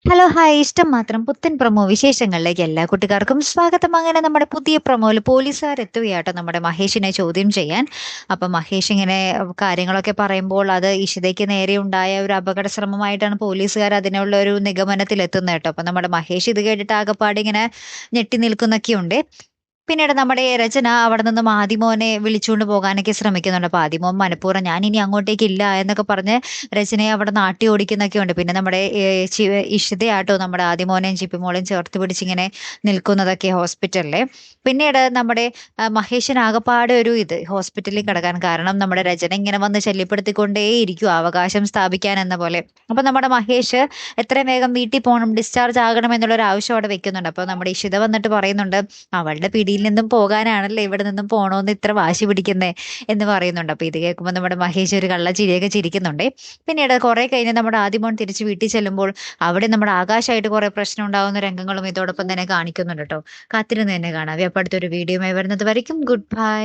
Hello hi ഇഷ്ടം മാത്രം പുത്തൻ പ്രൊമോ വിശേഷങ്ങളിലേക്ക് എല്ലാ കുട്ടികാർക്കും സ്വാഗതം. അങ്ങനെ നമ്മുടെ പുതിയ പ്രൊമോയിൽ പോലീസുകാർ എത്തുകയാട്ടോ നമ്മുടെ മഹേഷിനെ ചോദ്യം ചെയ്യാൻ. അപ്പൊ മഹേഷ് ഇങ്ങനെ കാര്യങ്ങളൊക്കെ പറയുമ്പോൾ അത് ഇഷിതയ്ക്ക് നേരെ ഉണ്ടായ ഒരു അപകട ശ്രമമായിട്ടാണ് പോലീസുകാർ അതിനുള്ള ഒരു നിഗമനത്തിൽ എത്തുന്നത് കേട്ടോ. അപ്പൊ നമ്മുടെ മഹേഷ് ഇത് കേട്ടിട്ട് ആകപ്പാടെ ഇങ്ങനെ ഞെട്ടി നിൽക്കുന്നൊക്കെയുണ്ട്. പിന്നീട് നമ്മുടെ രചന അവിടെ നിന്നും ആദിമോനെ വിളിച്ചുകൊണ്ട് പോകാനൊക്കെ ശ്രമിക്കുന്നുണ്ട്. അപ്പൊ ആദിമോൻ മനഃപൂർവ്വം ഞാൻ ഇനി അങ്ങോട്ടേക്ക് ഇല്ല എന്നൊക്കെ പറഞ്ഞ് രചനയെ അവിടെ നാട്ടി ഓടിക്കുന്നൊക്കെ ഉണ്ട്. പിന്നെ നമ്മുടെ ഇഷിതയാട്ടോ നമ്മുടെ ആദിമോനെയും ചിപ്പിമോളെയും ചേർത്ത് പിടിച്ചിങ്ങനെ നിൽക്കുന്നതൊക്കെ ഹോസ്പിറ്റലില്. പിന്നീട് നമ്മുടെ മഹേഷിന് ആകപ്പാടെ ഒരു ഇത് ഹോസ്പിറ്റലിൽ കിടക്കാൻ കാരണം നമ്മുടെ രചന ഇങ്ങനെ വന്ന് ശല്യപ്പെടുത്തിക്കൊണ്ടേയിരിക്കും അവകാശം സ്ഥാപിക്കാൻ എന്ന പോലെ. അപ്പൊ നമ്മുടെ മഹേഷ് എത്രയും വേഗം വീട്ടിൽ പോകണം, ഡിസ്ചാർജ് ആകണം എന്നുള്ളൊരു ആവശ്യം അവിടെ വെക്കുന്നുണ്ട്. അപ്പൊ നമ്മുടെ ഇഷിത വന്നിട്ട് പറയുന്നുണ്ട്, അവളുടെ പിടിയിൽ നിന്നും പോകാനാണല്ലേ ഇവിടെ നിന്നും പോണോന്ന് ഇത്ര വാശി പിടിക്കുന്നേ എന്ന് പറയുന്നുണ്ട്. അപ്പൊ ഇത് കേൾക്കുമ്പോൾ നമ്മുടെ മഹേഷ് ഒരു കള്ളച്ചിരിയൊക്കെ ചിരിക്കുന്നുണ്ട്. പിന്നീട് കുറെ കഴിഞ്ഞ് നമ്മുടെ ആദിമോൻ തിരിച്ച് വീട്ടിൽ ചെല്ലുമ്പോൾ അവിടെ നമ്മുടെ ആകാശമായിട്ട് കുറെ പ്രശ്നം ഉണ്ടാവുന്ന രംഗങ്ങളും ഇതോടൊപ്പം തന്നെ കാണിക്കുന്നുണ്ട് കേട്ടോ. കാത്തിരുന്ന് തന്നെ കാണാം. അപ്പൊ അടുത്തൊരു വീഡിയോയുമായി വരുന്നത് വരയ്ക്കും ഗുഡ് ബൈ.